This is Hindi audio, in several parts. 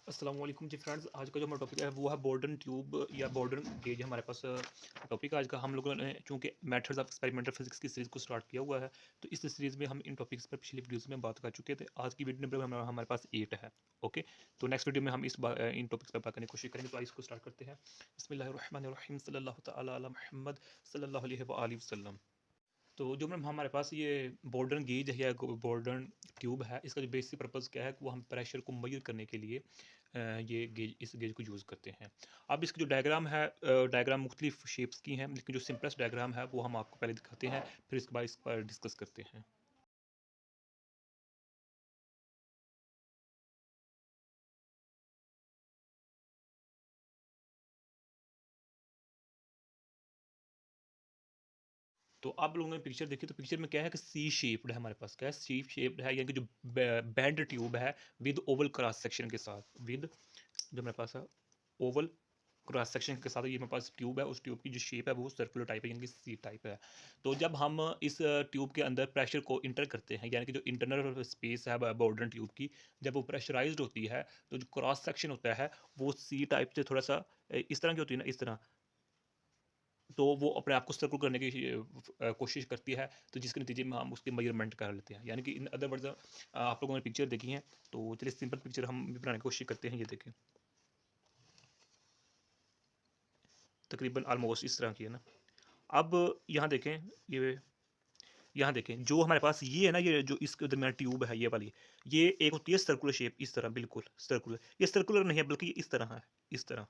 अस्सलाम वालेकुम जी फ्रेंड्स। आज का जो हमारा टॉपिक है वो है बॉर्डन ट्यूब या बॉर्डन गेज। हमारे पास टॉपिक आज का। हम लोगों ने चूँकि मेथड्स ऑफ एक्सपेरिमेंटल फिजिक्स की सीरीज़ को स्टार्ट किया हुआ है, तो इस सीरीज़ में हम इन टॉपिक्स पर पिछली वीडियोज़ में बात कर चुके थे। आज की वीडियो नंबर हमारे पास 8 है। ओके, तो नेक्स्ट वीडियो में हम इन टॉपिक्स पर बात करने की कोशिश करेंगे। तो आइए इसको स्टार्ट करते हैं। बिस्मिल्लाहिर्रहमानिर्रहीम सल्लल्लाहु तआला अला मुहम्मद सल्लल्लाहु अलैहि व आलिहि वसल्लम। तो जो मैम हमारे पास ये बॉर्डन गेज है या बॉर्डन ट्यूब है, इसका जो बेसिक पर्पज़ क्या है कि वो हम प्रेशर को मेजर करने के लिए ये गेज इस गेज को यूज़ करते हैं। अब इसकी जो डायग्राम है, डायग्राम मुख्तलिफ शेप्स की हैं, लेकिन जो सिंपलेस्ट डायग्राम है वो हम आपको पहले दिखाते हैं, फिर इसके बाद इस पर डिस्कस करते हैं। तो आप लोगों ने पिक्चर देखी, तो पिक्चर में क्या है कि सी शेप्ड है हमारे पास। क्या है? सी शेप्ड है, यानी कि जो बैंड ट्यूब है विद ओवल क्रॉस सेक्शन के साथ, विद जो मेरे पास है ओवल क्रॉस सेक्शन के साथ ये मेरे पास ट्यूब है। उस ट्यूब की जो शेप है वो सर्कुलर टाइप है, यानी कि सी टाइप है। तो जब हम इस ट्यूब के अंदर प्रेशर को इंटर करते हैं, यानी कि जो इंटरनल स्पेस है बॉर्डन ट्यूब की, जब वो प्रेशराइज्ड होती है, तो जो क्रॉस सेक्शन होता है वो सी टाइप से थोड़ा सा इस तरह की होती है ना, इस तरह। तो वो अपने आप को सर्कल करने की कोशिश करती है, तो जिसके नतीजे में हम उसकी मेजरमेंट कर लेते हैं। यानी कि इन अदर वर्ड्स आप लोगों ने पिक्चर देखी है, तो चलिए सिंपल पिक्चर हम भी बनाने की कोशिश करते हैं। ये देखें, तकरीबन ऑलमोस्ट इस तरह की है ना। अब यहाँ देखें, ये यहाँ देखें जो हमारे पास ये है ना, ये जो इसके दरमियान ट्यूब है ये वाली, ये एक होती है सर्कुलर शेप, इस तरह बिल्कुल सर्कुलर। ये सर्कुलर नहीं है बल्कि ये इस तरह है, इस तरह।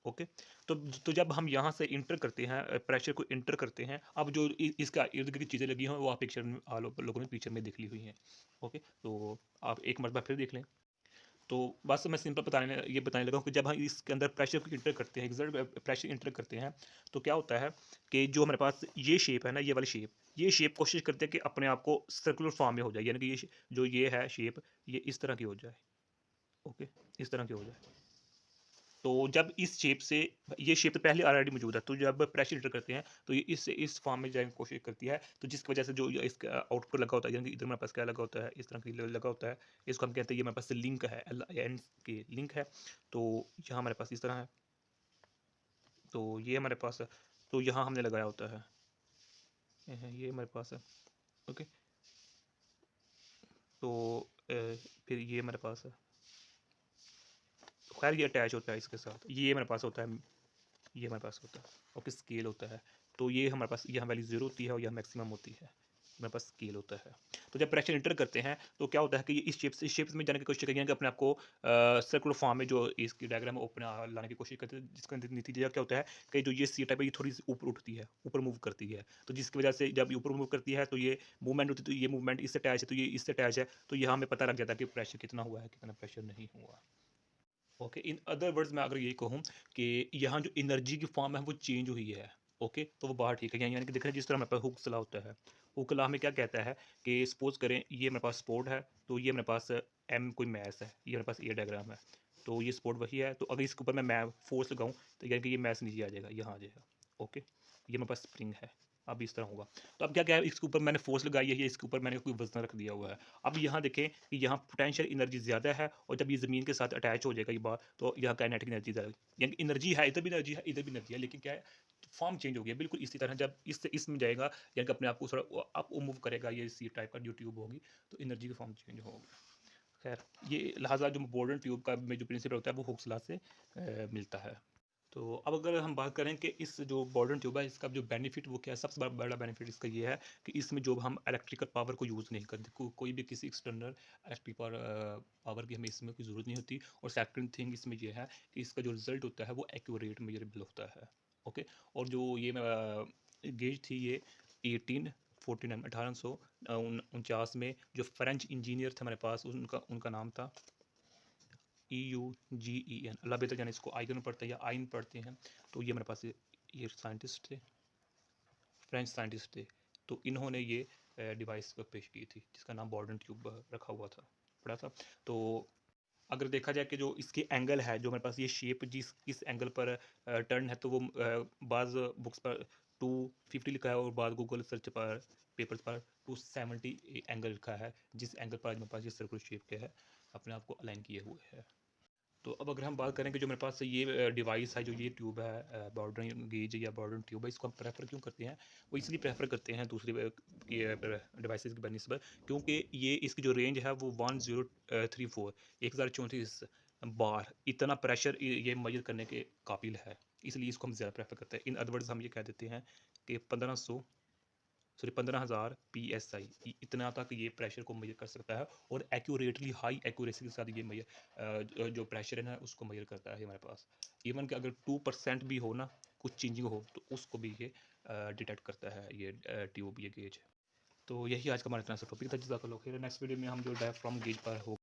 ओके, तो जब हम यहाँ से इंटर करते हैं, प्रेशर को इंटर करते हैं, अब जो इसका इर्द गिर्द चीज़ें लगी हैं वो आप पिक्चर में आप लोगों ने पिक्चर में देख ली हुई हैं। ओके, तो आप एक मरतबा फिर देख लें। तो बस मैं सिंपल बताने लगा हूँ कि जब हम इसके अंदर प्रेशर को इंटर करते हैं, एक्सर्ट प्रेशर इंटर करते हैं, तो क्या होता है कि जो हमारे पास ये शेप है ना, ये वाली शेप, ये शेप कोशिश करते हैं कि अपने आप को सर्कुलर फॉर्म में हो जाए, यानी कि जो ये है शेप, ये इस तरह की हो जाए। ओके, इस तरह की हो जाए। तो जब इस शेप से, ये शेप तो पहले ऑलरेडी मौजूद है, तो जब प्रेशर इंटर करते हैं तो ये इस फॉर्म में जाने की कोशिश करती है, तो जिसकी वजह से जो ये इसका आउटपुट लगा होता है, यानी कि इधर हमारे पास क्या लगा होता है, इस तरह की लगा होता है। इसको हम कहते हैं ये हमारे पास लिंक है, एल एन की लिंक है। तो यहाँ हमारे पास इस तरह है, तो ये हमारे पास है, तो यहाँ हमने लगाया होता है, ये हमारे पास है। ओके, तो फिर ये हमारे पास है, खैर ये अटैच होता है इसके साथ, ये हमारे पास होता है, ये हमारे पास होता है। ओके, स्केल होता है। तो ये हमारे पास यहाँ वैल्यू ज़ीरो होती है और यहाँ मैक्सिमम होती है, हमारे पास स्केल होता है। तो जब प्रेशर इंटर करते हैं तो क्या होता है कि ये इस शेप में जाने की कोशिश करेंगे कि अपने आप को सर्कुलर फॉर्म में, जो इसकी डायग्राम है अपने लाने की कोशिश करते हैं, जिसका नतीजा क्या होता है कि जो ये सी टाइप है ये थोड़ी सी ऊपर उठती है, ऊपर मूव करती है। तो जिसकी वजह से जब ये ऊपर मूव करती है तो ये मूवमेंट होती है, तो ये मूवमेंट इससे अटैच है, तो ये इससे अटैच है, तो यहाँ हमें पता लग जाता है कि प्रेशर कितना हुआ है, कितना प्रेशर नहीं हुआ। ओके, इन अदर वर्ड्स मैं अगर ये कहूँ कि यहाँ जो एनर्जी की फॉर्म है वो चेंज हुई है। ओके, तो वो बात ठीक है, यानी कि देख रहे हैं जिस तरह हमारे पास हुक लॉ होता है। हुक लॉ में क्या कहता है कि सपोज करें ये मेरे पास स्पोर्ट है, तो ये मेरे पास एम कोई मैस है, ये मेरे पास ए डायग्राम है। तो ये स्पोर्ट वही है, तो अगर इसके ऊपर मैं फोर्स लगाऊँ तो यानी कि ये मैस नीचे आ जाएगा, यहाँ आ जाएगा। ओके, ये मेरे पास स्प्रिंग है, अब इस तरह होगा। तो अब क्या क्या है, इसके ऊपर मैंने फोर्स लगाई है, ये इसके ऊपर मैंने कोई वजन रख दिया हुआ है। अब यहाँ देखें कि यहाँ पोटेंशियल एनर्जी ज़्यादा है, और जब ये ज़मीन के साथ अटैच हो जाएगा ये बार, तो यहाँ काइनेटिक एनर्जी ज़्यादा, यानी एनर्जी है, इधर भी एनर्जी है, इधर भी एनर्जी है, लेकिन क्या है, फॉर्म चेंज हो गया बिल्कुल इसी तरह। जब इससे इसमें जाएगा, यानी कि अपने आप को थोड़ा अप मूव करेगा, ये सी टाइप का जो ट्यूब होगी, तो एनर्जी का फॉर्म चेंज होगा। खैर, ये लिहाजा जो बॉर्डन ट्यूब का में जो प्रिंसिपल होता है वो हुक्स लॉ से मिलता है। तो अब अगर हम बात करें कि इस जो बॉर्डन ट्यूब है इसका जो बेनिफिट वो क्या है, सबसे बड़ा बेनिफिट इसका ये है कि इसमें जो हम इलेक्ट्रिकल पावर को यूज़ नहीं करते, कोई भी किसी एक्सटर्नल इलेक्ट्रिक पावर की हमें इसमें कोई ज़रूरत नहीं होती। और सेकंड थिंग इसमें ये है कि इसका जो रिजल्ट होता है वो एक्यूरेट मेजरेबल होता है। ओके, और जो ये गेज थी ये 1849 1849 में जो फ्रेंच इंजीनियर थे हमारे पास, उनका उनका नाम था EUGEN, अल्लाह बेहतर जाने इसको आइगन पढ़ते हैं या आइन पढ़ते हैं। तो ये मेरे पास ये साइंटिस्ट थे, फ्रेंच साइंटिस्ट थे। तो इन्होंने ये डिवाइस को पेश की थी जिसका नाम बॉर्डन ट्यूब रखा हुआ था, पड़ा था। तो अगर देखा जाए कि जो इसके एंगल है, जो मेरे पास ये शेप जिस इस एंगल पर टर्न है, तो वो बाज़ बुक्स पर 250 लिखा है, और बाद गूगल सर्च पर पेपर्स पर 270 एंगल लिखा है, जिस एंगल पर आज मेरे पास ये सर्कुलर शेप के है अपने आप को अलाइन किए हुए है। तो अब अगर हम बात करें कि जो मेरे पास ये डिवाइस है, जो ये ट्यूब है, बॉर्डरिंग गेज या बॉर्डरिंग ट्यूब है, इसको हम प्रेफर क्यों करते हैं? वो इसलिए प्रेफर करते हैं दूसरी डिवाइसेस की बनस्बत, क्योंकि ये इसकी जो रेंज है वो 1034 1034 बार इतना प्रेशर ये मेजर करने के काबिल है, इसलिए इसको हम ज़्यादा प्रेफर करते हैं। इन अदर वर्ड्स हम ये कह देते हैं कि 15,000 PSI इतना तक ये प्रेशर को मेजर कर सकता है, और एक्यूरेटली हाई एक्यूरेसी के साथ ये मेजर जो प्रेशर है ना उसको मेजर करता है हमारे पास। इवन कि अगर 2% भी हो ना, कुछ चेंजिंग हो, तो उसको भी ये डिटेक्ट करता है, ये ट्यूब, ये गेज। तो यही आज का हमारा इतना सा टॉपिक था। जज़ाकल्लाह खैर। नेक्स्ट वीडियो में हम जो डायफ्राम गेज पर हो